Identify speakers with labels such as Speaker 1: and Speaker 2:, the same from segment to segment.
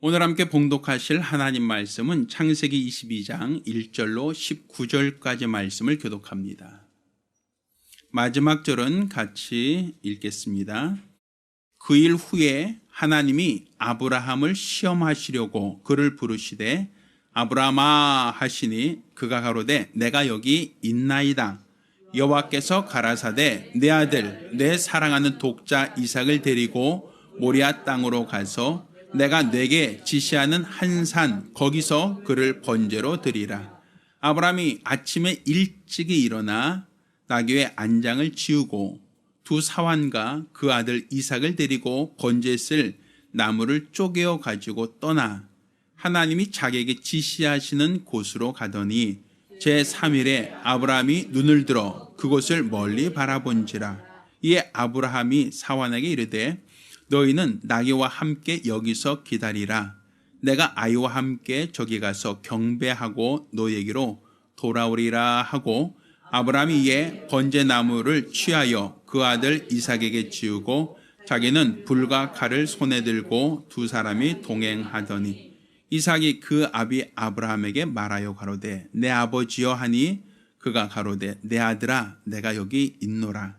Speaker 1: 오늘 함께 봉독하실 하나님 말씀은 창세기 22장 1절로 19절까지 말씀을 교독합니다. 마지막 절은 같이 읽겠습니다. 그 일 후에 하나님이 아브라함을 시험하시려고 그를 부르시되 아브라함아 하시니 그가 가로되 내가 여기 있나이다. 여호와께서 가라사대 내 아들 내 사랑하는 독자 이삭을 데리고 모리아 땅으로 가서 내가 네게 지시하는 한 산 거기서 그를 번제로 드리라. 아브라함이 아침에 일찍이 일어나 나귀의 안장을 지우고 두 사환과 그 아들 이삭을 데리고 번제에 쓸 나무를 쪼개어 가지고 떠나 하나님이 자기에게 지시하시는 곳으로 가더니 제3일에 아브라함이 눈을 들어 그곳을 멀리 바라본지라. 이에 아브라함이 사환에게 이르되 너희는 나귀와 함께 여기서 기다리라. 내가 아이와 함께 저기 가서 경배하고 너희에게로 돌아오리라 하고 아브라함이 이에 번제나무를 취하여 그 아들 이삭에게 지우고 자기는 불과 칼을 손에 들고 두 사람이 동행하더니 이삭이 그 아비 아브라함에게 말하여 가로되 내 아버지여 하니 그가 가로되 내 아들아 내가 여기 있노라.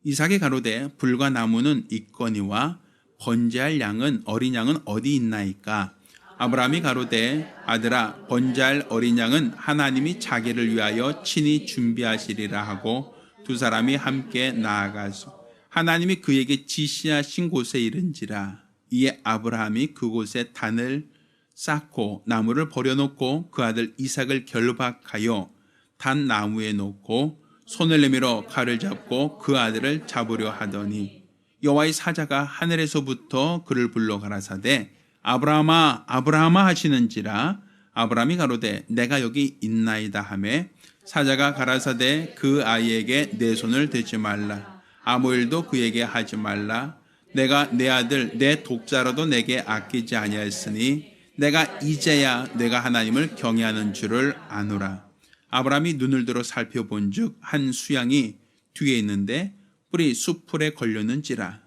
Speaker 1: 이삭이 가로되 불과 나무는 있거니와 번제할 양은 어린 양은 어디 있나이까? 아브라함이 가로되 아들아 번제할 어린 양은 하나님이 자기를 위하여 친히 준비하시리라 하고 두 사람이 함께 나아가서 하나님이 그에게 지시하신 곳에 이른지라. 이에 아브라함이 그곳에 단을 쌓고 나무를 버려놓고 그 아들 이삭을 결박하여 단 나무에 놓고 손을 내밀어 칼을 잡고 그 아들을 잡으려 하더니 여호와의 사자가 하늘에서부터 그를 불러 가라사대 아브라함아 아브라함아 하시는지라. 아브라함이 가로되 내가 여기 있나이다 하매 사자가 가라사대 그 아이에게 내 손을 대지 말라. 아무 일도 그에게 하지 말라. 내가 내 아들 내 독자로도 내게 아끼지 아니하였으니 내가 이제야 내가 하나님을 경외하는 줄을 아노라. 아브라함이 눈을 들어 살펴본즉 한 수양이 뒤에 있는데 뿔이 숲풀에 걸렸는지라.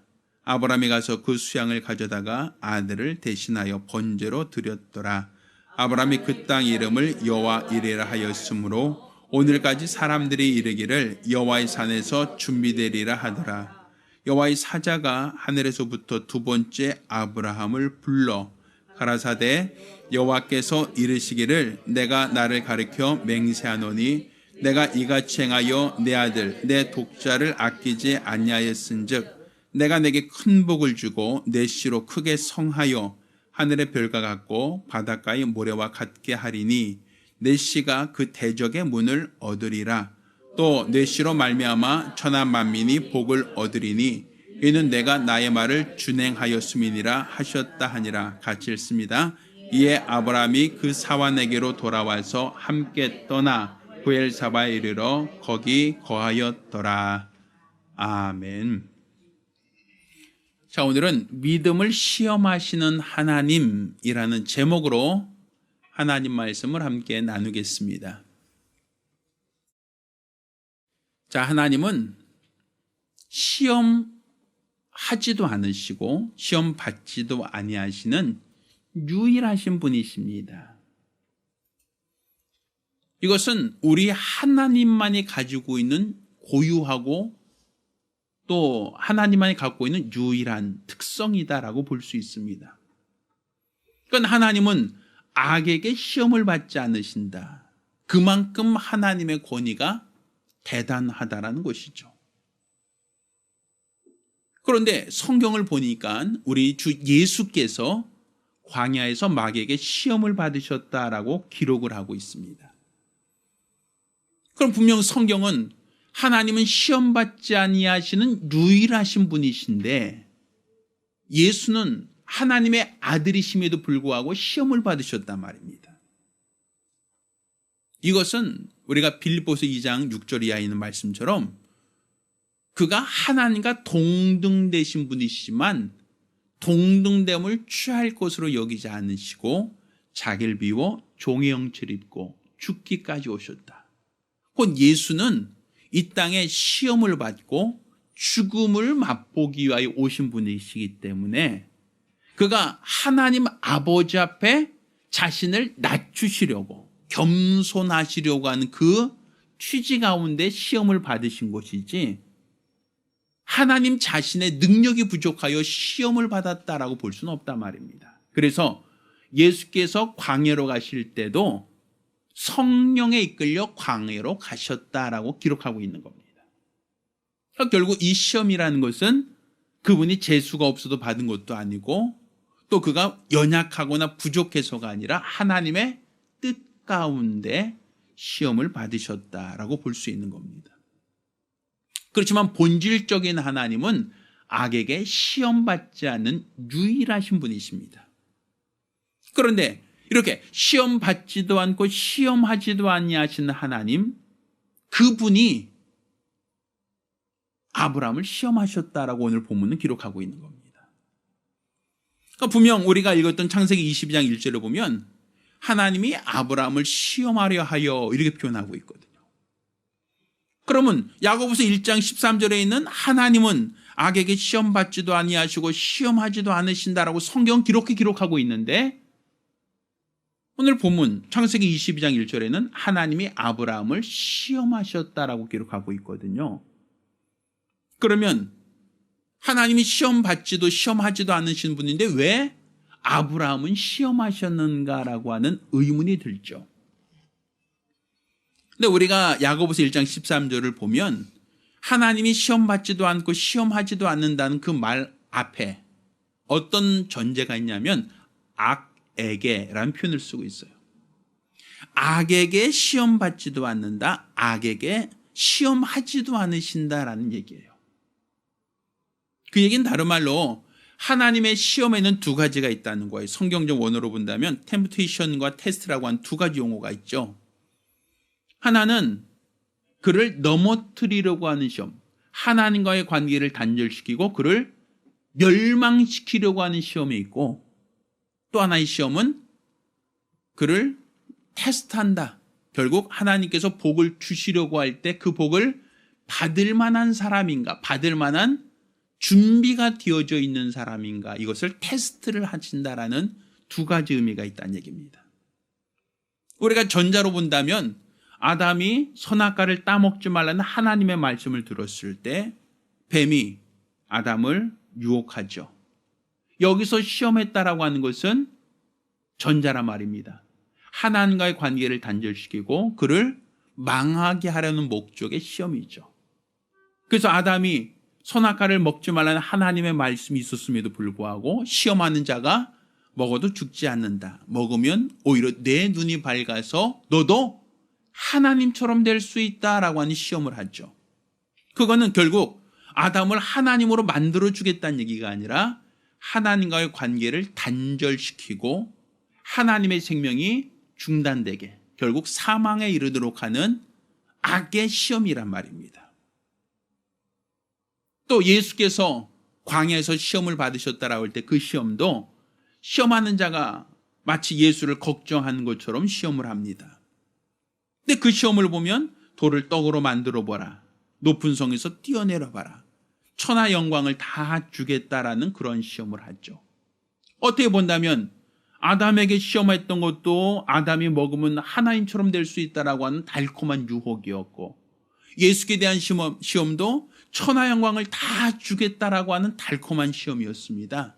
Speaker 1: 아브라함이 가서 그 수양을 가져다가 아들을 대신하여 번제로 드렸더라. 아브라함이 그 땅 이름을 여호와 이레라 하였으므로 오늘까지 사람들이 이르기를 여호와의 산에서 준비되리라 하더라. 여호와의 사자가 하늘에서부터 두 번째 아브라함을 불러 가라사대 여호와께서 이르시기를 내가 나를 가리켜 맹세하노니 내가 이같이 행하여 내 아들 내 독자를 아끼지 아니하였은즉 내가 내게 큰 복을 주고 내 씨로 크게 성하여 하늘의 별과 같고 바닷가의 모래와 같게 하리니 내 씨가 그 대적의 문을 얻으리라. 또 내 씨로 말미암아 천하 만민이 복을 얻으리니 이는 내가 나의 말을 준행하였음이니라 하셨다 하니라. 같이 읽습니다. 이에 아브라함이 그 사환에게로 돌아와서 함께 떠나 부엘사바에 이르러 거기 거하였더라. 아멘. 자, 오늘은 믿음을 시험하시는 하나님이라는 제목으로 하나님 말씀을 함께 나누겠습니다. 자, 하나님은 시험하지도 않으시고 시험 받지도 아니하시는 유일하신 분이십니다. 이것은 우리 하나님만이 가지고 있는 고유하고 또 하나님만이 갖고 있는 유일한 특성이다라고 볼 수 있습니다. 그러니까 하나님은 악에게 시험을 받지 않으신다. 그만큼 하나님의 권위가 대단하다라는 것이죠. 그런데 성경을 보니까 우리 주 예수께서 광야에서 마귀에게 시험을 받으셨다라고 기록을 하고 있습니다. 그럼 분명 성경은 하나님은 시험받지 아니하시는 유일하신 분이신데 예수는 하나님의 아들이심에도 불구하고 시험을 받으셨단 말입니다. 이것은 우리가 빌립보서 2장 6절 이하에 있는 말씀처럼 그가 하나님과 동등되신 분이시지만 동등됨을 취할 것으로 여기지 않으시고 자기를 비워 종의 형체를 입고 죽기까지 오셨다. 곧 예수는 이 땅에 시험을 받고 죽음을 맛보기 위하여 오신 분이시기 때문에 그가 하나님 아버지 앞에 자신을 낮추시려고 겸손하시려고 하는 그 취지 가운데 시험을 받으신 것이지 하나님 자신의 능력이 부족하여 시험을 받았다라고 볼 수는 없단 말입니다. 그래서 예수께서 광야로 가실 때도 성령에 이끌려 광야로 가셨다라고 기록하고 있는 겁니다. 그러니까 결국 이 시험이라는 것은 그분이 재수가 없어도 받은 것도 아니고 또 그가 연약하거나 부족해서가 아니라 하나님의 뜻 가운데 시험을 받으셨다라고 볼 수 있는 겁니다. 그렇지만 본질적인 하나님은 악에게 시험받지 않는 유일하신 분이십니다. 그런데 이렇게 시험받지도 않고 시험하지도 아니하시는 하나님, 그분이 아브라함을 시험하셨다라고 오늘 본문은 기록하고 있는 겁니다. 그러니까 분명 우리가 읽었던 창세기 22장 1절을 보면 하나님이 아브라함을 시험하려 하여 이렇게 표현하고 있거든요. 그러면 야고보서 1장 13절에 있는 하나님은 악에게 시험받지도 아니하시고 시험하지도 않으신다라고 성경 기록하고 있는데 오늘 본문 창세기 22장 1절에는 하나님이 아브라함을 시험하셨다라고 기록하고 있거든요. 그러면 하나님이 시험받지도 시험하지도 않으신 분인데 왜 아브라함은 시험하셨는가라고 하는 의문이 들죠. 근데 우리가 야고보서 1장 13절을 보면 하나님이 시험받지도 않고 시험하지도 않는다는 그 말 앞에 어떤 전제가 있냐면 악에게라는 표현을 쓰고 있어요. 악에게 시험받지도 않는다, 악에게 시험하지도 않으신다라는 얘기예요. 그 얘기는 다른 말로 하나님의 시험에는 두 가지가 있다는 거예요. 성경적 원어로 본다면 템프테이션과 테스트라고 하는 두 가지 용어가 있죠. 하나는 그를 넘어뜨리려고 하는 시험, 하나님과의 관계를 단절시키고 그를 멸망시키려고 하는 시험이 있고, 또 하나의 시험은 그를 테스트한다. 결국 하나님께서 복을 주시려고 할 때 그 복을 받을 만한 사람인가, 받을 만한 준비가 되어져 있는 사람인가, 이것을 테스트를 하신다라는 두 가지 의미가 있다는 얘기입니다. 우리가 전자로 본다면 아담이 선악과를 따먹지 말라는 하나님의 말씀을 들었을 때 뱀이 아담을 유혹하죠. 여기서 시험했다라고 하는 것은 전자란 말입니다. 하나님과의 관계를 단절시키고 그를 망하게 하려는 목적의 시험이죠. 그래서 아담이 선악과를 먹지 말라는 하나님의 말씀이 있었음에도 불구하고 시험하는 자가 먹어도 죽지 않는다. 먹으면 오히려 내 눈이 밝아서 너도 하나님처럼 될 수 있다라고 하는 시험을 하죠. 그거는 결국 아담을 하나님으로 만들어주겠다는 얘기가 아니라 하나님과의 관계를 단절시키고 하나님의 생명이 중단되게 결국 사망에 이르도록 하는 악의 시험이란 말입니다. 또 예수께서 광야에서 시험을 받으셨다라고 할 때 그 시험도 시험하는 자가 마치 예수를 걱정하는 것처럼 시험을 합니다. 근데 그 시험을 보면 돌을 떡으로 만들어 보라, 높은 성에서 뛰어내려 봐라, 천하 영광을 다 주겠다라는 그런 시험을 하죠. 어떻게 본다면 아담에게 시험했던 것도 아담이 먹으면 하나님처럼 될 수 있다라고 하는 달콤한 유혹이었고, 예수께 대한 시험도 천하 영광을 다 주겠다라고 하는 달콤한 시험이었습니다.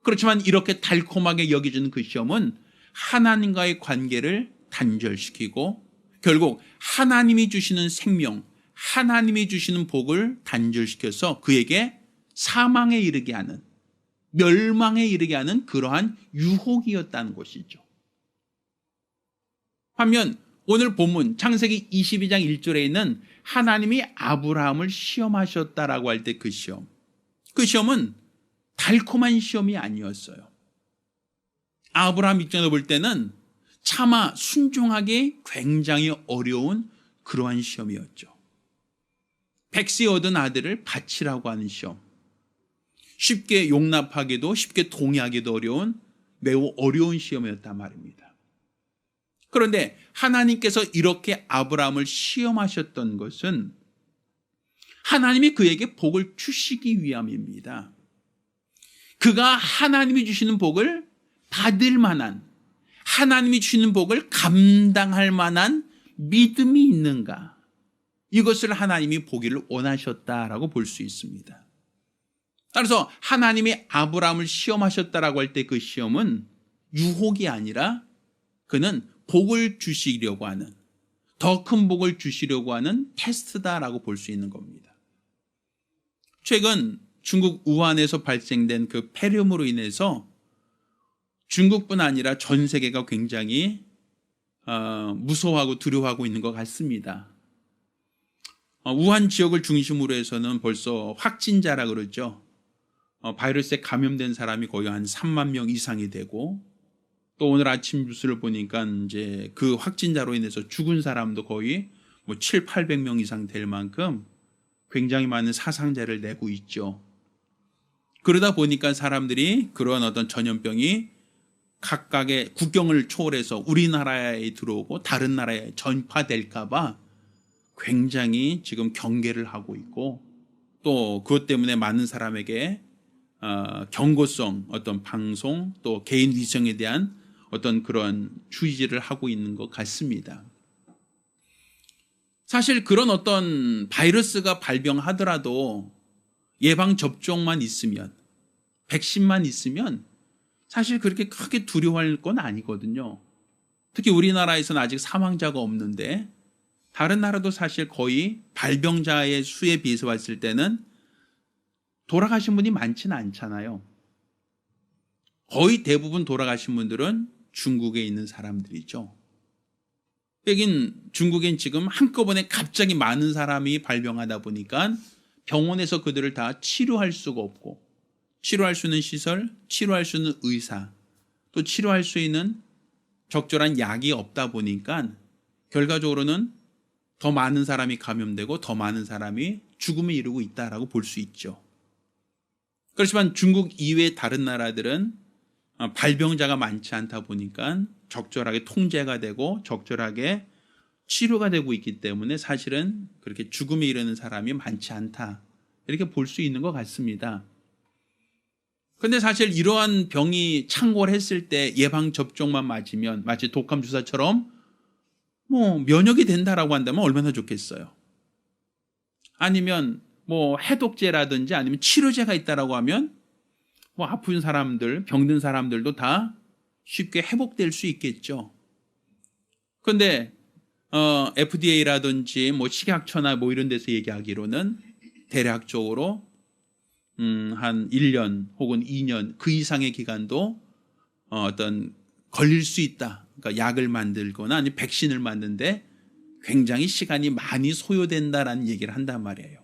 Speaker 1: 그렇지만 이렇게 달콤하게 여겨지는 그 시험은 하나님과의 관계를 단절시키고 결국 하나님이 주시는 생명, 하나님이 주시는 복을 단절시켜서 그에게 사망에 이르게 하는, 멸망에 이르게 하는 그러한 유혹이었다는 것이죠. 반면 오늘 본문 창세기 22장 1절에 있는 하나님이 아브라함을 시험하셨다라고 할 때 그 시험은 달콤한 시험이 아니었어요. 아브라함 입장에서 볼 때는 차마 순종하기 굉장히 어려운 그러한 시험이었죠. 백세 얻은 아들을 바치라고 하는 시험, 쉽게 용납하기도 쉽게 동의하기도 어려운 매우 어려운 시험이었단 말입니다. 그런데 하나님께서 이렇게 아브라함을 시험하셨던 것은 하나님이 그에게 복을 주시기 위함입니다. 그가 하나님이 주시는 복을 받을 만한, 하나님이 주시는 복을 감당할 만한 믿음이 있는가? 이것을 하나님이 보기를 원하셨다라고 볼 수 있습니다. 따라서 하나님이 아브라함을 시험하셨다라고 할 때 그 시험은 유혹이 아니라 그는 복을 주시려고 하는, 더 큰 복을 주시려고 하는 테스트다라고 볼 수 있는 겁니다. 최근 중국 우한에서 발생된 그 폐렴으로 인해서 중국뿐 아니라 전 세계가 굉장히 무서워하고 두려워하고 있는 것 같습니다. 우한 지역을 중심으로 해서는 벌써 확진자라 그러죠. 바이러스에 감염된 사람이 거의 한 3만 명 이상이 되고, 또 오늘 아침 뉴스를 보니까 이제 그 확진자로 인해서 죽은 사람도 거의 7, 800명 이상 될 만큼 굉장히 많은 사상자를 내고 있죠. 그러다 보니까 사람들이 그런 어떤 전염병이 각각의 국경을 초월해서 우리나라에 들어오고 다른 나라에 전파될까 봐 굉장히 지금 경계를 하고 있고, 또 그것 때문에 많은 사람에게 경고성 어떤 방송, 또 개인 위생에 대한 어떤 그런 주의를 하고 있는 것 같습니다. 사실 그런 어떤 바이러스가 발병하더라도 예방 접종만 있으면, 백신만 있으면 사실 그렇게 크게 두려워할 건 아니거든요. 특히 우리나라에서는 아직 사망자가 없는데 다른 나라도 사실 거의 발병자의 수에 비해서 봤을 때는 돌아가신 분이 많지는 않잖아요. 거의 대부분 돌아가신 분들은 중국에 있는 사람들이죠. 여긴 중국엔 지금 한꺼번에 갑자기 많은 사람이 발병하다 보니까 병원에서 그들을 다 치료할 수가 없고, 치료할 수 있는 시설, 치료할 수 있는 의사, 또 치료할 수 있는 적절한 약이 없다 보니까 결과적으로는 더 많은 사람이 감염되고 더 많은 사람이 죽음에 이르고 있다라고 볼 수 있죠. 그렇지만 중국 이외의 다른 나라들은 발병자가 많지 않다 보니까 적절하게 통제가 되고 적절하게 치료가 되고 있기 때문에 사실은 그렇게 죽음에 이르는 사람이 많지 않다, 이렇게 볼 수 있는 것 같습니다. 그런데 사실 이러한 병이 창궐했을 때 예방접종만 맞으면 마치 독감 주사처럼 면역이 된다라고 한다면 얼마나 좋겠어요. 아니면 해독제라든지 아니면 치료제가 있다라고 하면 아픈 사람들, 병든 사람들도 다 쉽게 회복될 수 있겠죠. 그런데 FDA라든지 식약처나 이런 데서 얘기하기로는 대략적으로 한 1년 혹은 2년 그 이상의 기간도 어떤 걸릴 수 있다. 그러니까 약을 만들거나 아니면 백신을 만드는데 굉장히 시간이 많이 소요된다라는 얘기를 한단 말이에요.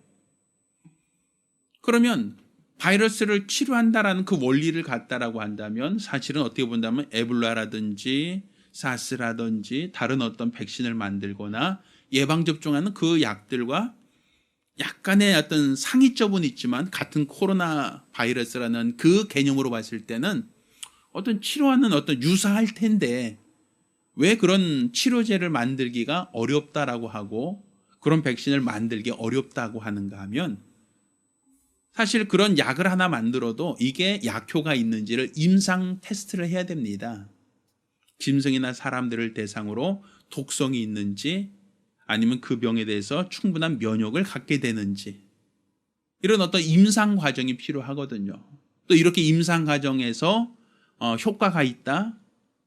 Speaker 1: 그러면 바이러스를 치료한다라는 그 원리를 갖다라고 한다면 사실은 어떻게 본다면 에볼라라든지 사스라든지 다른 어떤 백신을 만들거나 예방접종하는 그 약들과 약간의 어떤 상이점은 있지만 같은 코로나 바이러스라는 그 개념으로 봤을 때는 어떤 치료하는 어떤 유사할 텐데 왜 그런 치료제를 만들기가 어렵다라고 하고 그런 백신을 만들기 어렵다고 하는가 하면, 사실 그런 약을 하나 만들어도 이게 약효가 있는지를 임상 테스트를 해야 됩니다. 짐승이나 사람들을 대상으로 독성이 있는지 아니면 그 병에 대해서 충분한 면역을 갖게 되는지, 이런 어떤 임상 과정이 필요하거든요. 또 이렇게 임상 과정에서 효과가 있다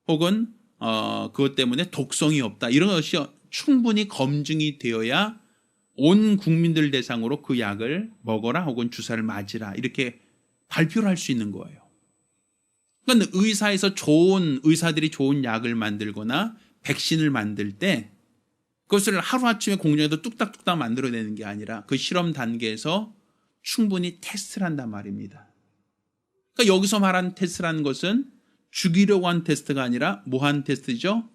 Speaker 1: 혹은 그것 때문에 독성이 없다, 이런 것이 충분히 검증이 되어야 온 국민들 대상으로 그 약을 먹어라 혹은 주사를 맞으라 이렇게 발표를 할 수 있는 거예요. 그러니까 의사들이 좋은 약을 만들거나 백신을 만들 때 그것을 하루아침에 공장에서 뚝딱뚝딱 만들어내는 게 아니라 그 실험 단계에서 충분히 테스트를 한단 말입니다. 그러니까 여기서 말하는 테스트라는 것은 죽이려고 한 테스트가 아니라 뭐 한 테스트죠?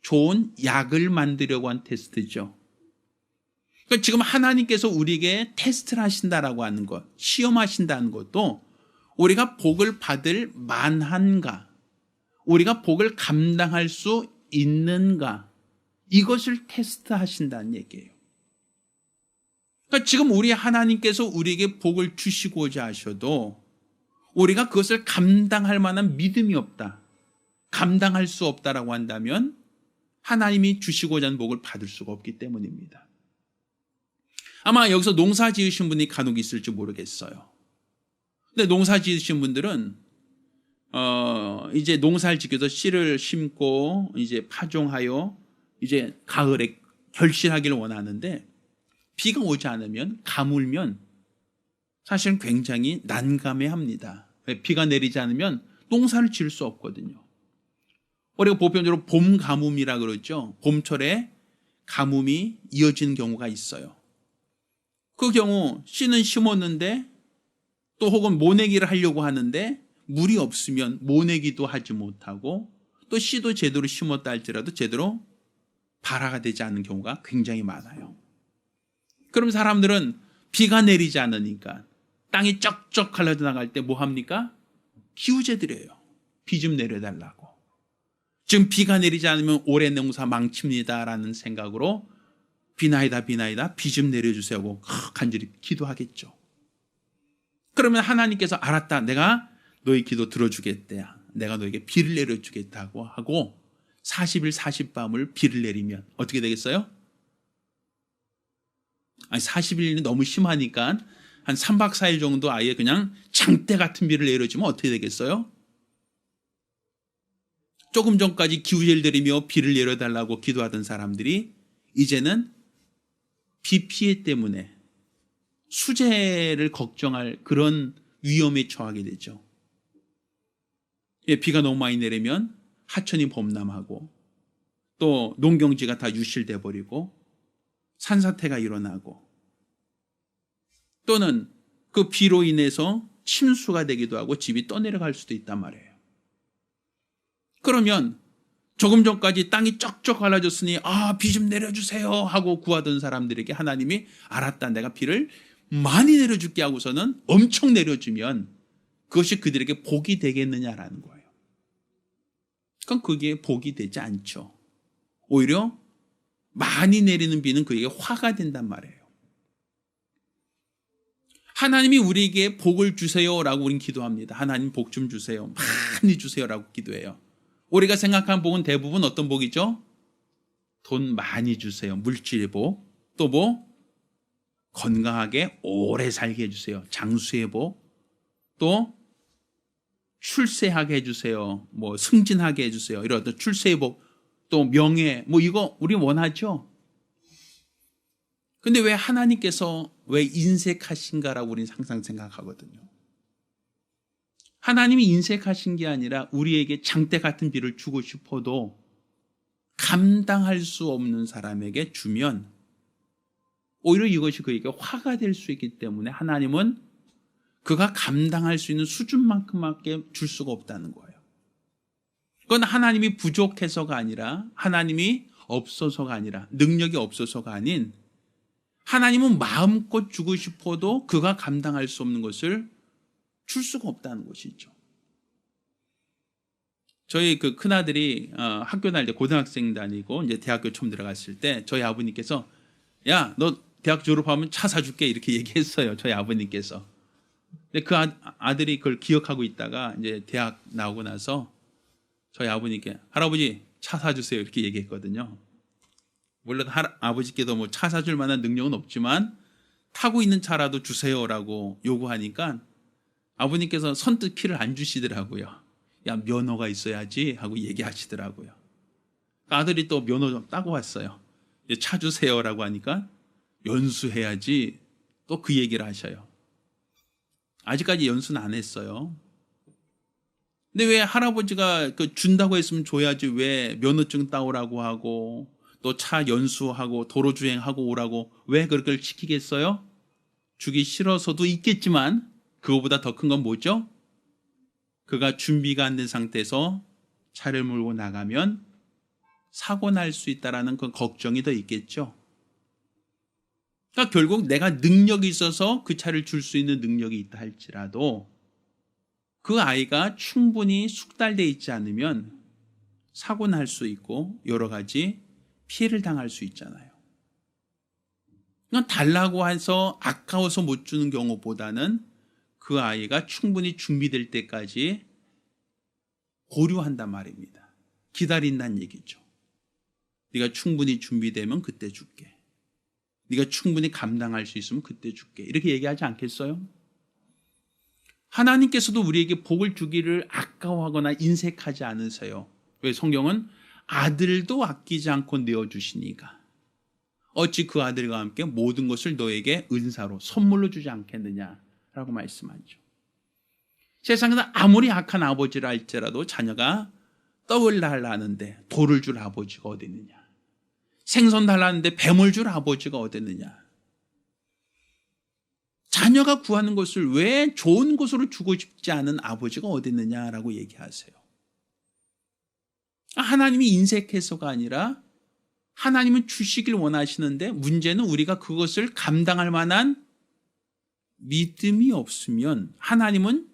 Speaker 1: 좋은 약을 만들려고 한 테스트죠. 그러니까 지금 하나님께서 우리에게 테스트를 하신다라고 하는 것, 시험하신다는 것도 우리가 복을 받을 만한가, 우리가 복을 감당할 수 있는가, 이것을 테스트하신다는 얘기예요. 그러니까 지금 우리 하나님께서 우리에게 복을 주시고자 하셔도 우리가 그것을 감당할 만한 믿음이 없다, 감당할 수 없다라고 한다면 하나님이 주시고자 하는 복을 받을 수가 없기 때문입니다. 아마 여기서 농사 지으신 분이 간혹 있을지 모르겠어요. 근데 농사 지으신 분들은 이제 농사를 지켜서 씨를 심고 이제 파종하여 이제 가을에 결실하기를 원하는데 비가 오지 않으면, 가물면 사실은 굉장히 난감해합니다. 비가 내리지 않으면 농사를 지을 수 없거든요. 우리가 보편적으로 봄 가뭄이라 그러죠. 봄철에 가뭄이 이어지는 경우가 있어요. 그 경우 씨는 심었는데 또 혹은 모내기를 하려고 하는데 물이 없으면 모내기도 하지 못하고 또 씨도 제대로 심었다 할지라도 제대로 발화가 되지 않는 경우가 굉장히 많아요. 그럼 사람들은 비가 내리지 않으니까 땅이 쩍쩍 갈라져 나갈 때 뭐 합니까? 기우제 드려요. 비 좀 내려달라고. 지금 비가 내리지 않으면 올해 농사 망칩니다라는 생각으로 비나이다 비 좀 내려주세요 하고 간절히 기도하겠죠. 그러면 하나님께서 알았다, 내가 너희 기도 들어주겠대, 내가 너에게 비를 내려주겠다고 하고 40일 40밤을 비를 내리면 어떻게 되겠어요? 아니 40일이 너무 심하니까 한 3박 4일 정도 아예 그냥 장대 같은 비를 내려주면 어떻게 되겠어요? 조금 전까지 기우제를 드리며 비를 내려달라고 기도하던 사람들이 이제는 비 피해 때문에 수재를 걱정할 그런 위험에 처하게 되죠. 비가 너무 많이 내리면 하천이 범람하고 또 농경지가 다 유실돼 버리고 산사태가 일어나고 또는 그 비로 인해서 침수가 되기도 하고 집이 떠내려갈 수도 있단 말이에요. 그러면 조금 전까지 땅이 쩍쩍 갈라졌으니 비 좀 내려주세요 하고 구하던 사람들에게 하나님이 알았다, 내가 비를 많이 내려줄게 하고서는 엄청 내려주면 그것이 그들에게 복이 되겠느냐라는 거예요. 그럼 그게 복이 되지 않죠. 오히려 많이 내리는 비는 그에게 화가 된단 말이에요. 하나님이 우리에게 복을 주세요라고 우리는 기도합니다. 하나님 복 좀 주세요, 많이 주세요라고 기도해요. 우리가 생각한 복은 대부분 어떤 복이죠? 돈 많이 주세요, 물질의 복. 또 뭐? 건강하게 오래 살게 해주세요, 장수의 복. 또 출세하게 해주세요, 뭐 승진하게 해주세요, 이런 어떤 출세의 복. 또 명예, 뭐 이거 우리 원하죠. 근데 왜 하나님께서 왜 인색하신가라고 우리는 항상 생각하거든요. 하나님이 인색하신 게 아니라 우리에게 장대 같은 비를 주고 싶어도 감당할 수 없는 사람에게 주면 오히려 이것이 그에게 화가 될 수 있기 때문에 하나님은 그가 감당할 수 있는 수준만큼밖에 줄 수가 없다는 거예요. 그건 하나님이 부족해서가 아니라, 하나님이 없어서가 아니라, 능력이 없어서가 아닌, 하나님은 마음껏 주고 싶어도 그가 감당할 수 없는 것을 줄 수가 없다는 것이죠. 저희 그 큰아들이 학교 다닐 때 고등학생 다니고 이제 대학교 처음 들어갔을 때 저희 아버님께서 야, 너 대학 졸업하면 차 사줄게 이렇게 얘기했어요. 저희 아버님께서. 근데 그 아들이 그걸 기억하고 있다가 이제 대학 나오고 나서 저희 아버님께 할아버지 차 사주세요 이렇게 얘기했거든요. 물론 아버지께도 뭐 차 사줄 만한 능력은 없지만 타고 있는 차라도 주세요라고 요구하니까 아버님께서 선뜻 키를 안 주시더라고요. 야, 면허가 있어야지 하고 얘기하시더라고요. 아들이 또 면허 좀 따고 왔어요. 차 주세요라고 하니까 연수해야지 또 그 얘기를 하셔요. 아직까지 연수는 안 했어요. 근데 왜 할아버지가 그 준다고 했으면 줘야지 왜 면허증 따오라고 하고 또 차 연수하고 도로 주행하고 오라고 왜 그걸 시키겠어요? 주기 싫어서도 있겠지만 그거보다 더 큰 건 뭐죠? 그가 준비가 안 된 상태에서 차를 몰고 나가면 사고 날 수 있다는 그 걱정이 더 있겠죠. 그러니까 결국 내가 능력이 있어서 그 차를 줄 수 있는 능력이 있다 할지라도 그 아이가 충분히 숙달되어 있지 않으면 사고 날 수 있고 여러 가지 피해를 당할 수 있잖아요. 그냥 달라고 해서 아까워서 못 주는 경우보다는 그 아이가 충분히 준비될 때까지 보류한단 말입니다. 기다린다는 얘기죠. 네가 충분히 준비되면 그때 줄게. 네가 충분히 감당할 수 있으면 그때 줄게. 이렇게 얘기하지 않겠어요? 하나님께서도 우리에게 복을 주기를 아까워하거나 인색하지 않으세요. 왜? 성경은 아들도 아끼지 않고 내어주시니까 어찌 그 아들과 함께 모든 것을 너에게 은사로 선물로 주지 않겠느냐라고 말씀하죠. 세상에서 아무리 악한 아버지라 할지라도 자녀가 떡을 달라는데 돌을 줄 아버지가 어디 있느냐, 생선 달라는데 뱀을 줄 아버지가 어디 있느냐. 자녀가 구하는 것을 왜 좋은 것으로 주고 싶지 않은 아버지가 어디 있느냐라고 얘기하세요. 하나님이 인색해서가 아니라 하나님은 주시길 원하시는데 문제는 우리가 그것을 감당할 만한 믿음이 없으면 하나님은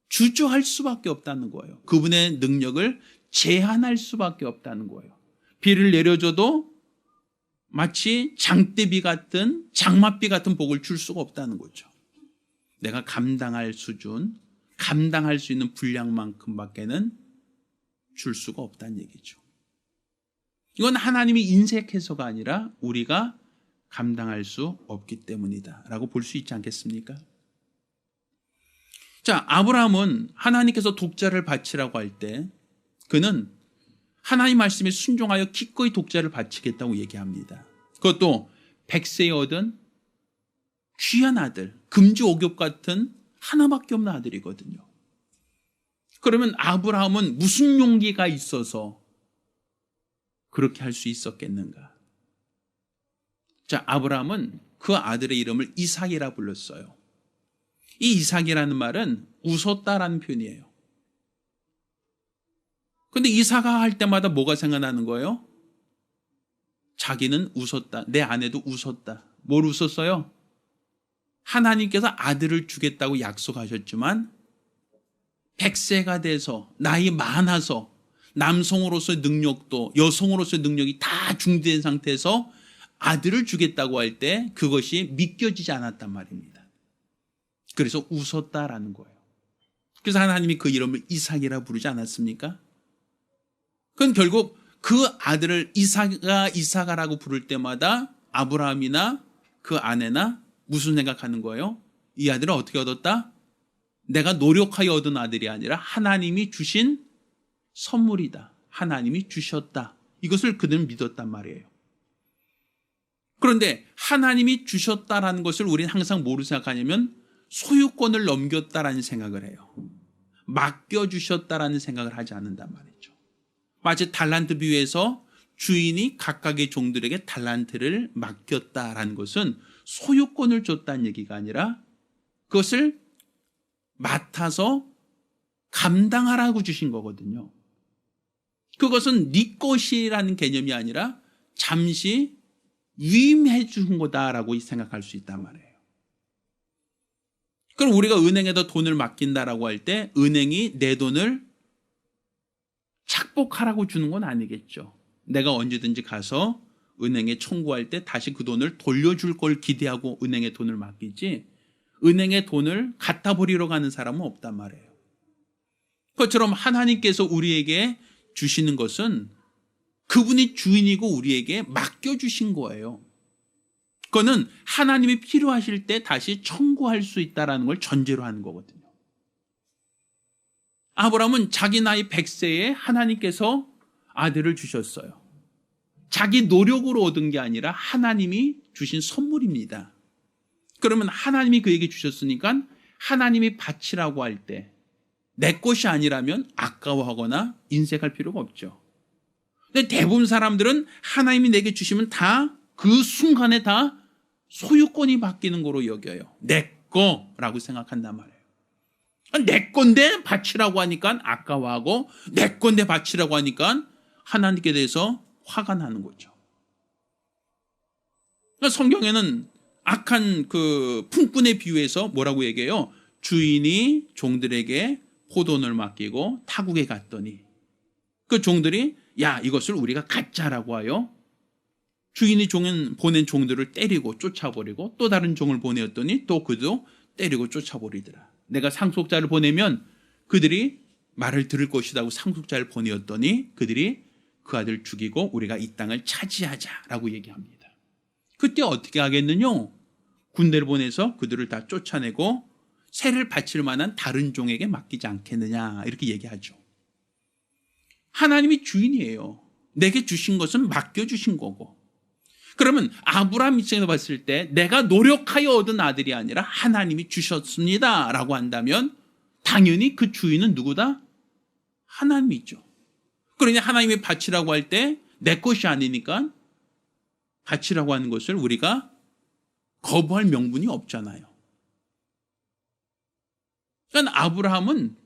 Speaker 1: 주저할 수밖에 없다는 거예요. 그분의 능력을 제한할 수밖에 없다는 거예요. 비를 내려줘도 마치 장대비 같은 장맛비 같은 복을 줄 수가 없다는 거죠. 내가 감당할 수준, 감당할 수 있는 분량만큼밖에는 줄 수가 없다는 얘기죠. 이건 하나님이 인색해서가 아니라 우리가 감당할 수 없기 때문이다 라고 볼 수 있지 않겠습니까? 자, 아브라함은 하나님께서 독자를 바치라고 할 때 그는 하나님 말씀에 순종하여 기꺼이 독자를 바치겠다고 얘기합니다. 그것도 100세에 얻은 귀한 아들, 금지 오겹 같은 하나밖에 없는 아들이거든요. 그러면 아브라함은 무슨 용기가 있어서 그렇게 할 수 있었겠는가? 자, 아브라함은 그 아들의 이름을 이삭이라 불렀어요. 이 이삭이라는 말은 웃었다라는 표현이에요. 근데 이삭아 할 때마다 뭐가 생각나는 거예요? 자기는 웃었다. 내 아내도 웃었다. 뭘 웃었어요? 하나님께서 아들을 주겠다고 약속하셨지만 100세가 돼서 나이 많아서 남성으로서의 능력도 여성으로서의 능력이 다 중지된 상태에서 아들을 주겠다고 할 때 그것이 믿겨지지 않았단 말입니다. 그래서 웃었다라는 거예요. 그래서 하나님이 그 이름을 이삭이라 부르지 않았습니까? 그건 결국 그 아들을 이삭아라고 부를 때마다 아브라함이나 그 아내나 무슨 생각하는 거예요? 이 아들을 어떻게 얻었다? 내가 노력하여 얻은 아들이 아니라 하나님이 주신 선물이다. 하나님이 주셨다. 이것을 그들은 믿었단 말이에요. 그런데 하나님이 주셨다라는 것을 우리는 항상 뭐로 생각하냐면 소유권을 넘겼다라는 생각을 해요. 맡겨주셨다라는 생각을 하지 않는단 말이죠. 마치 달란트 비유에서 주인이 각각의 종들에게 달란트를 맡겼다라는 것은 소유권을 줬다는 얘기가 아니라 그것을 맡아서 감당하라고 주신 거거든요. 그것은 네 것이라는 개념이 아니라 잠시 위임해 준 거다라고 생각할 수 있단 말이에요. 그럼 우리가 은행에다 돈을 맡긴다라고 할 때 은행이 내 돈을 착복하라고 주는 건 아니겠죠. 내가 언제든지 가서 은행에 청구할 때 다시 그 돈을 돌려줄 걸 기대하고 은행에 돈을 맡기지 은행에 돈을 갖다 버리러 가는 사람은 없단 말이에요. 그것처럼 하나님께서 우리에게 주시는 것은 그분이 주인이고 우리에게 맡겨주신 거예요. 그거는 하나님이 필요하실 때 다시 청구할 수 있다는 걸 전제로 하는 거거든요. 아브라함은 자기 나이 100세에 하나님께서 아들을 주셨어요. 자기 노력으로 얻은 게 아니라 하나님이 주신 선물입니다. 그러면 하나님이 그에게 주셨으니까 하나님이 바치라고 할 때 내 것이 아니라면 아까워하거나 인색할 필요가 없죠. 근데 대부분 사람들은 하나님이 내게 주시면 다 그 순간에 다 소유권이 바뀌는 거로 여겨요. 내 거라고 생각한단 말이에요. 내 건데 바치라고 하니까 아까워하고 내 건데 바치라고 하니까 하나님께 대해서 화가 나는 거죠. 성경에는 악한 그 풍꾼의 비유에서 뭐라고 얘기해요? 주인이 종들에게 포도원을 맡기고 타국에 갔더니 그 종들이 야 이것을 우리가 갖자라고 하여 주인이 보낸 종들을 때리고 쫓아버리고 또 다른 종을 보내었더니 또 그도 때리고 쫓아버리더라. 내가 상속자를 보내면 그들이 말을 들을 것이라고 상속자를 보내었더니 그들이 그 아들을 죽이고 우리가 이 땅을 차지하자라고 얘기합니다. 그때 어떻게 하겠느냐? 군대를 보내서 그들을 다 쫓아내고 세를 바칠 만한 다른 종에게 맡기지 않겠느냐 이렇게 얘기하죠. 하나님이 주인이에요. 내게 주신 것은 맡겨주신 거고. 그러면 아브라함 입장에서 봤을 때 내가 노력하여 얻은 아들이 아니라 하나님이 주셨습니다 라고 한다면 당연히 그 주인은 누구다? 하나님이죠. 그러니 하나님이 바치라고 할 때 내 것이 아니니까 바치라고 하는 것을 우리가 거부할 명분이 없잖아요. 그러니까 아브라함은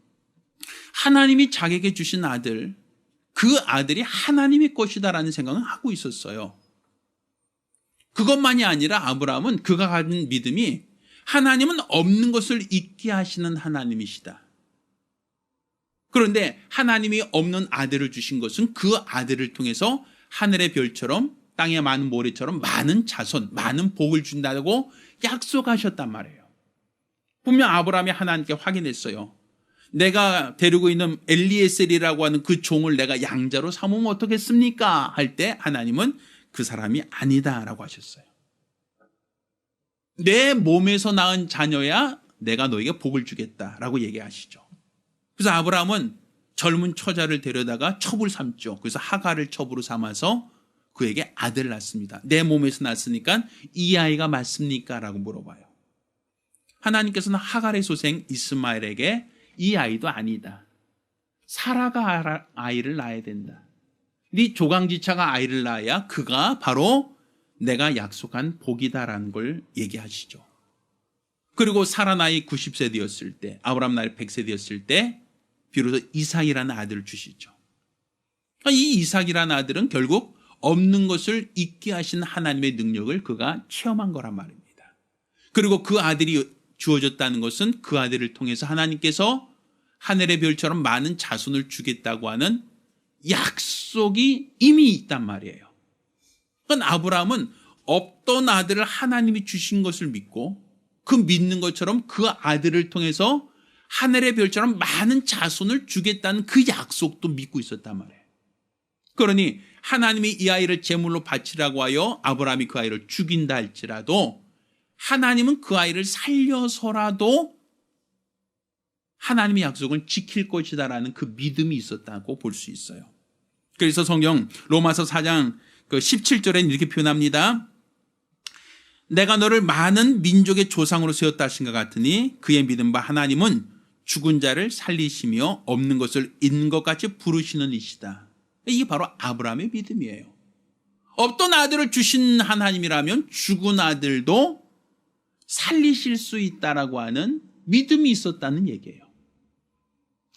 Speaker 1: 하나님이 자기에게 주신 아들, 그 아들이 하나님의 것이다라는 생각은 하고 있었어요. 그것만이 아니라 아브라함은 그가 가진 믿음이 하나님은 없는 것을 있게 하시는 하나님이시다. 그런데 하나님이 없는 아들을 주신 것은 그 아들을 통해서 하늘의 별처럼 땅의 많은 모래처럼 많은 자손, 많은 복을 준다고 약속하셨단 말이에요. 분명 아브라함이 하나님께 확인했어요. 내가 데리고 있는 엘리에셀이라고 하는 그 종을 내가 양자로 삼으면 어떻겠습니까? 할 때 하나님은 그 사람이 아니다라고 하셨어요. 내 몸에서 낳은 자녀야 내가 너에게 복을 주겠다라고 얘기하시죠. 그래서 아브라함은 젊은 처자를 데려다가 첩을 삼죠. 그래서 하갈을 첩으로 삼아서 그에게 아들을 낳습니다. 내 몸에서 낳았으니까 이 아이가 맞습니까? 라고 물어봐요. 하나님께서는 하갈의 소생 이스마엘에게 이 아이도 아니다. 사라가 아이를 낳아야 된다. 네 조강지차가 아이를 낳아야 그가 바로 내가 약속한 복이다라는 걸 얘기하시죠. 그리고 사라 나이 90세 되었을 때, 아브라함 나이 100세 되었을 때 비로소 이삭이라는 아들을 주시죠. 이 이삭이라는 아들은 결국 없는 것을 있게 하신 하나님의 능력을 그가 체험한 거란 말입니다. 그리고 그 아들이 주어졌다는 것은 그 아들을 통해서 하나님께서 하늘의 별처럼 많은 자손을 주겠다고 하는 약속이 이미 있단 말이에요. 그러니까 아브라함은 없던 아들을 하나님이 주신 것을 믿고 그 믿는 것처럼 그 아들을 통해서 하늘의 별처럼 많은 자손을 주겠다는 그 약속도 믿고 있었단 말이에요. 그러니 하나님이 이 아이를 제물로 바치라고 하여 아브라함이 그 아이를 죽인다 할지라도 하나님은 그 아이를 살려서라도 하나님의 약속을 지킬 것이다라는 그 믿음이 있었다고 볼 수 있어요. 그래서 성경 로마서 4장 17절에는 이렇게 표현합니다. 내가 너를 많은 민족의 조상으로 세웠다 하신 것 같으니 그의 믿음과 하나님은 죽은 자를 살리시며 없는 것을 있는 것 같이 부르시는 이시다. 이게 바로 아브라함의 믿음이에요. 없던 아들을 주신 하나님이라면 죽은 아들도 살리실 수 있다라고 하는 믿음이 있었다는 얘기예요.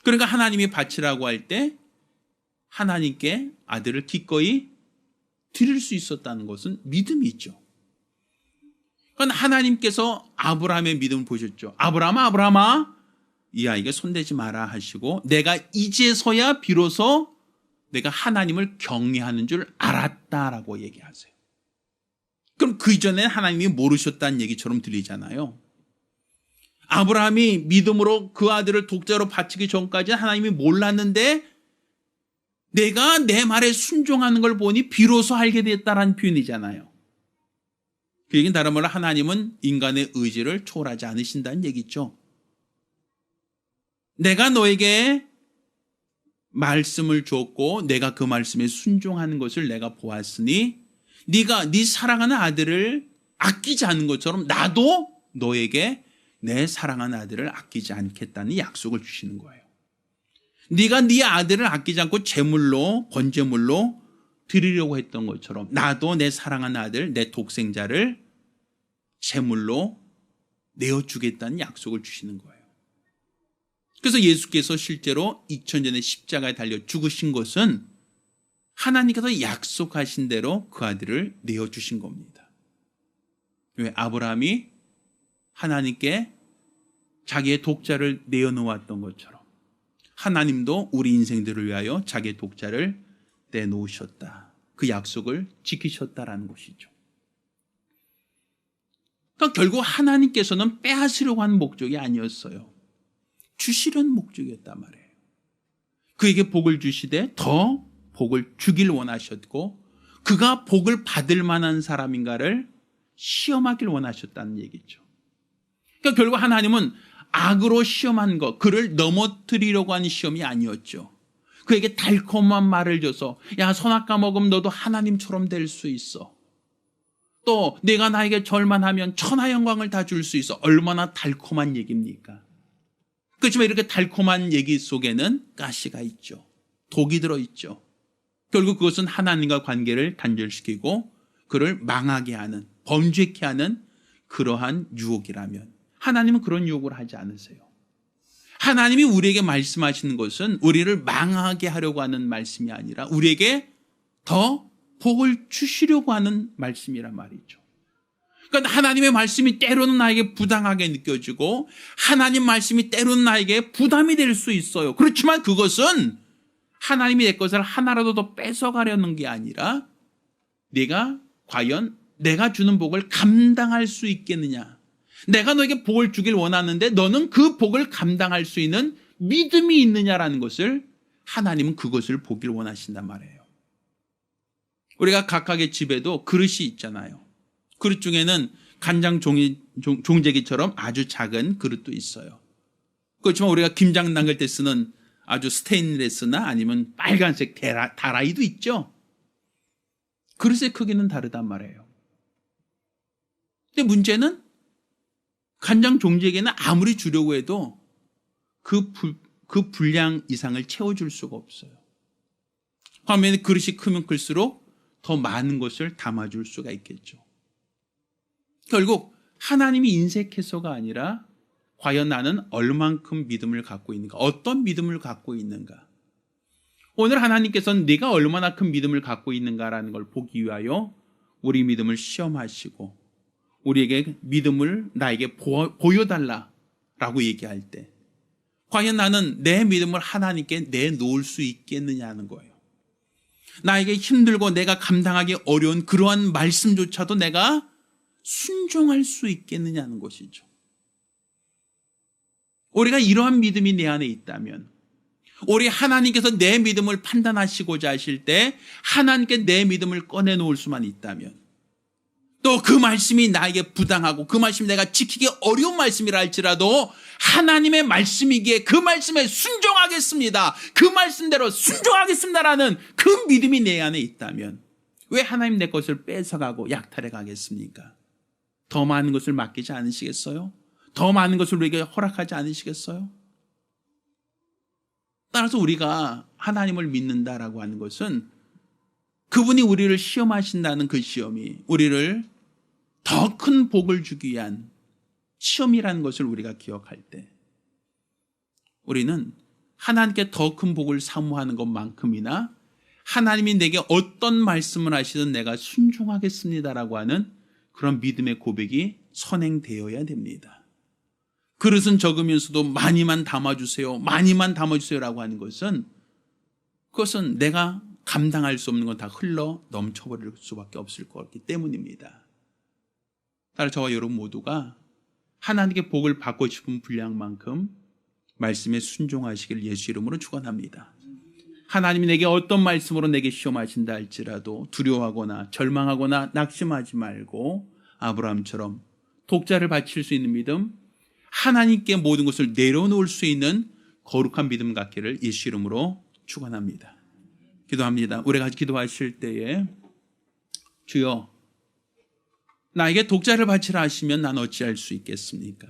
Speaker 1: 그러니까 하나님이 바치라고 할 때 하나님께 아들을 기꺼이 드릴 수 있었다는 것은 믿음이 있죠. 그러니까 하나님께서 아브라함의 믿음을 보셨죠. 아브라함아 이 아이가 손대지 마라 하시고 내가 이제서야 비로소 내가 하나님을 경외하는 줄 알았다라고 얘기하세요. 그럼 그 이전에 하나님이 모르셨다는 얘기처럼 들리잖아요. 아브라함이 믿음으로 그 아들을 독자로 바치기 전까지 하나님이 몰랐는데 내가 내 말에 순종하는 걸 보니 비로소 알게 됐다라는 표현이잖아요. 그 얘기는 다른 말로 하나님은 인간의 의지를 초월하지 않으신다는 얘기죠. 내가 너에게 말씀을 줬고 내가 그 말씀에 순종하는 것을 내가 보았으니 네가 네 사랑하는 아들을 아끼지 않는 것처럼 나도 너에게 내 사랑하는 아들을 아끼지 않겠다는 약속을 주시는 거예요. 네가 네 아들을 아끼지 않고 제물로 번제물로 드리려고 했던 것처럼 나도 내 사랑하는 아들 내 독생자를 제물로 내어주겠다는 약속을 주시는 거예요. 그래서 예수께서 실제로 2000년에 십자가에 달려 죽으신 것은 하나님께서 약속하신 대로 그 아들을 내어주신 겁니다. 왜? 아브라함이 하나님께 자기의 독자를 내어놓았던 것처럼 하나님도 우리 인생들을 위하여 자기의 독자를 내놓으셨다. 그 약속을 지키셨다라는 것이죠. 그러니까 결국 하나님께서는 빼앗으려고 하는 목적이 아니었어요. 주시려는 목적이었단 말이에요. 그에게 복을 주시되 더 복을 주길 원하셨고 그가 복을 받을 만한 사람인가를 시험하길 원하셨다는 얘기죠. 그러니까 결국 하나님은 악으로 시험한 것, 그를 넘어뜨리려고 하는 시험이 아니었죠. 그에게 달콤한 말을 줘서 야, 선악과 먹으면 너도 하나님처럼 될 수 있어. 또 내가 나에게 절만하면 천하 영광을 다 줄 수 있어. 얼마나 달콤한 얘기입니까? 그렇지만 이렇게 달콤한 얘기 속에는 가시가 있죠. 독이 들어있죠. 결국 그것은 하나님과 관계를 단절시키고 그를 망하게 하는, 범죄케 하는 그러한 유혹이라면 하나님은 그런 유혹을 하지 않으세요. 하나님이 우리에게 말씀하시는 것은 우리를 망하게 하려고 하는 말씀이 아니라 우리에게 더 복을 주시려고 하는 말씀이란 말이죠. 그러니까 하나님의 말씀이 때로는 나에게 부당하게 느껴지고 하나님 말씀이 때로는 나에게 부담이 될 수 있어요. 그렇지만 그것은 하나님이 내 것을 하나라도 더 뺏어가려는 게 아니라 내가 과연 내가 주는 복을 감당할 수 있겠느냐. 내가 너에게 복을 주길 원하는데 너는 그 복을 감당할 수 있는 믿음이 있느냐라는 것을 하나님은 그것을 보길 원하신단 말이에요. 우리가 각각의 집에도 그릇이 있잖아요. 그릇 중에는 간장 종재기처럼 아주 작은 그릇도 있어요. 그렇지만 우리가 김장 담글 때 쓰는 아주 스테인레스나 아니면 빨간색 다라이도 있죠. 그릇의 크기는 다르단 말이에요. 근데 문제는 간장 종재기는 아무리 주려고 해도 그 분량 이상을 채워줄 수가 없어요. 반면에 그릇이 크면 클수록 더 많은 것을 담아줄 수가 있겠죠. 결국 하나님이 인색해서가 아니라 과연 나는 얼만큼 믿음을 갖고 있는가, 어떤 믿음을 갖고 있는가. 오늘 하나님께서는 네가 얼마나 큰 믿음을 갖고 있는가라는 걸 보기 위하여 우리 믿음을 시험하시고 우리에게 믿음을 나에게 보여달라라고 얘기할 때 과연 나는 내 믿음을 하나님께 내놓을 수 있겠느냐는 거예요. 나에게 힘들고 내가 감당하기 어려운 그러한 말씀조차도 내가 순종할 수 있겠느냐는 것이죠. 우리가 이러한 믿음이 내 안에 있다면 우리 하나님께서 내 믿음을 판단하시고자 하실 때 하나님께 내 믿음을 꺼내놓을 수만 있다면 또 그 말씀이 나에게 부당하고 그 말씀이 내가 지키기 어려운 말씀이라 할지라도 하나님의 말씀이기에 그 말씀에 순종하겠습니다. 그 말씀대로 순종하겠습니다라는 그 믿음이 내 안에 있다면 왜 하나님 내 것을 뺏어가고 약탈해 가겠습니까? 더 많은 것을 맡기지 않으시겠어요? 더 많은 것을 우리에게 허락하지 않으시겠어요? 따라서 우리가 하나님을 믿는다라고 하는 것은 그분이 우리를 시험하신다는 그 시험이 우리를 더 큰 복을 주기 위한 시험이라는 것을 우리가 기억할 때 우리는 하나님께 더 큰 복을 사모하는 것만큼이나 하나님이 내게 어떤 말씀을 하시든 내가 순종하겠습니다라고 하는 그런 믿음의 고백이 선행되어야 됩니다. 그릇은 적으면서도 많이만 담아주세요. 많이만 담아주세요라고 하는 것은 그것은 내가 감당할 수 없는 건 다 흘러 넘쳐버릴 수밖에 없을 것 같기 때문입니다. 따라 저와 여러분 모두가 하나님께 복을 받고 싶은 분량만큼 말씀에 순종하시기를 예수 이름으로 축원합니다. 하나님이 내게 어떤 말씀으로 내게 시험하신다 할지라도 두려워하거나 절망하거나 낙심하지 말고 아브라함처럼 독자를 바칠 수 있는 믿음, 하나님께 모든 것을 내려놓을 수 있는 거룩한 믿음 갖기를 예수 이름으로 축원합니다. 기도합니다. 우리가 기도하실 때에 주여 나에게 독자를 바치라 하시면 난 어찌할 수 있겠습니까?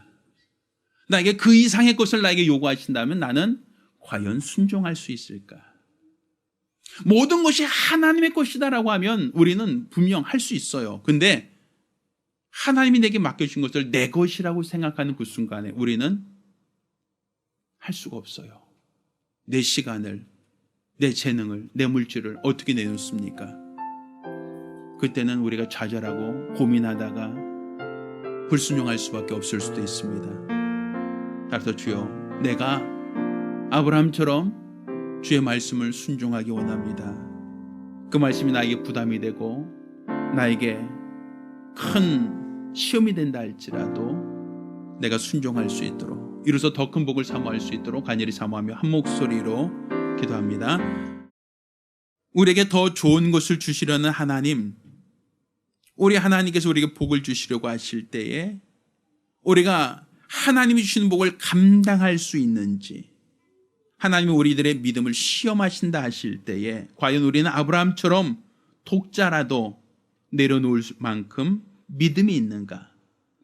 Speaker 1: 나에게 그 이상의 것을 나에게 요구하신다면 나는 과연 순종할 수 있을까? 모든 것이 하나님의 것이다라고 하면 우리는 분명 할 수 있어요. 근데 하나님이 내게 맡겨주신 것을 내 것이라고 생각하는 그 순간에 우리는 할 수가 없어요. 내 시간을, 내 재능을, 내 물질을 어떻게 내놓습니까? 그때는 우리가 좌절하고 고민하다가 불순종할 수밖에 없을 수도 있습니다. 따라서 주여 내가 아브라함처럼 주의 말씀을 순종하기 원합니다. 그 말씀이 나에게 부담이 되고 나에게 큰 시험이 된다 할지라도 내가 순종할 수 있도록 이로써 더 큰 복을 사모할 수 있도록 간절히 사모하며 한 목소리로 기도합니다. 우리에게 더 좋은 것을 주시려는 하나님, 우리 하나님께서 우리에게 복을 주시려고 하실 때에 우리가 하나님이 주시는 복을 감당할 수 있는지, 하나님이 우리들의 믿음을 시험하신다 하실 때에 과연 우리는 아브라함처럼 독자라도 내려놓을 만큼 믿음이 있는가,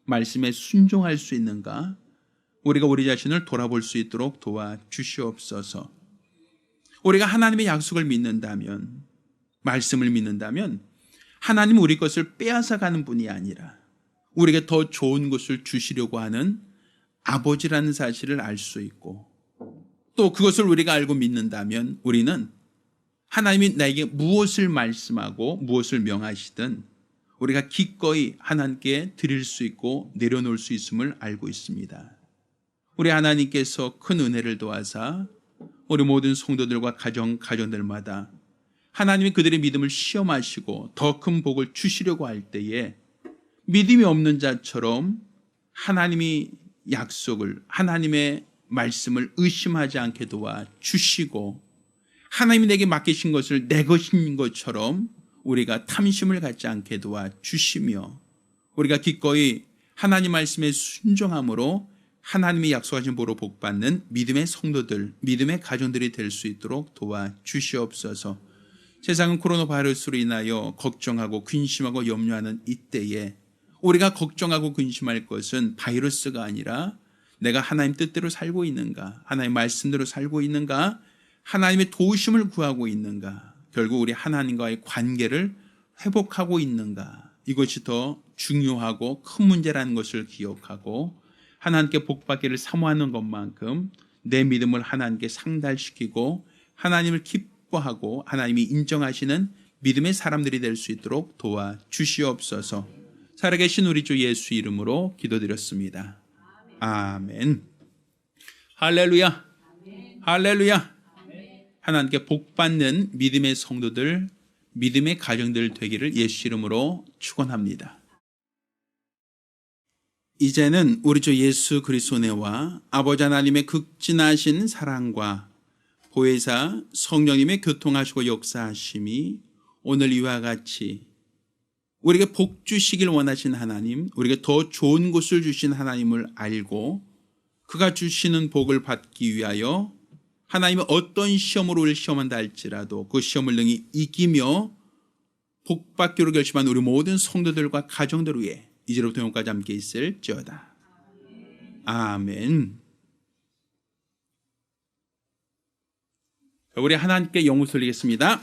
Speaker 1: 말씀에 순종할 수 있는가, 우리가 우리 자신을 돌아볼 수 있도록 도와주시옵소서. 우리가 하나님의 약속을 믿는다면, 말씀을 믿는다면 하나님은 우리 것을 빼앗아가는 분이 아니라 우리에게 더 좋은 것을 주시려고 하는 아버지라는 사실을 알 수 있고, 또 그것을 우리가 알고 믿는다면 우리는 하나님이 나에게 무엇을 말씀하고 무엇을 명하시든 우리가 기꺼이 하나님께 드릴 수 있고 내려놓을 수 있음을 알고 있습니다. 우리 하나님께서 큰 은혜를 도와사 우리 모든 성도들과 가정들마다 하나님이 그들의 믿음을 시험하시고 더 큰 복을 주시려고 할 때에 믿음이 없는 자처럼 하나님이 약속을, 하나님의 말씀을 의심하지 않게 도와주시고, 하나님이 내게 맡기신 것을 내 것인 것처럼 우리가 탐심을 갖지 않게 도와주시며, 우리가 기꺼이 하나님 말씀에 순종함으로 하나님이 약속하신 보로 복받는 믿음의 성도들, 믿음의 가정들이 될 수 있도록 도와주시옵소서. 세상은 코로나 바이러스로 인하여 걱정하고 근심하고 염려하는 이때에 우리가 걱정하고 근심할 것은 바이러스가 아니라 내가 하나님 뜻대로 살고 있는가, 하나님의 말씀대로 살고 있는가, 하나님의 도우심을 구하고 있는가, 결국 우리 하나님과의 관계를 회복하고 있는가, 이것이 더 중요하고 큰 문제라는 것을 기억하고 하나님께 복받기를 사모하는 것만큼 내 믿음을 하나님께 상달시키고 하나님을 기뻐하고 하나님이 인정하시는 믿음의 사람들이 될 수 있도록 도와주시옵소서. 살아계신 우리 주 예수 이름으로 기도드렸습니다. 아멘. 할렐루야. 할렐루야. 하나님께 복받는 믿음의 성도들, 믿음의 가정들 되기를 예수 이름으로 축원합니다. 이제는 우리 주 예수 그리스도의 은혜와 아버지 하나님의 극진하신 사랑과 보혜사 성령님의 교통하시고 역사하심이 오늘 이와 같이 우리에게 복 주시길 원하신 하나님, 우리에게 더 좋은 것을 주신 하나님을 알고 그가 주시는 복을 받기 위하여 하나님이 어떤 시험으로 우리를 시험한다 할지라도 그 시험을 능히 이기며 복받기로 결심한 우리 모든 성도들과 가정들 위해 이제로부터 영원까지 함께 있을지어다. 아멘. 우리 하나님께 영광 돌리겠습니다.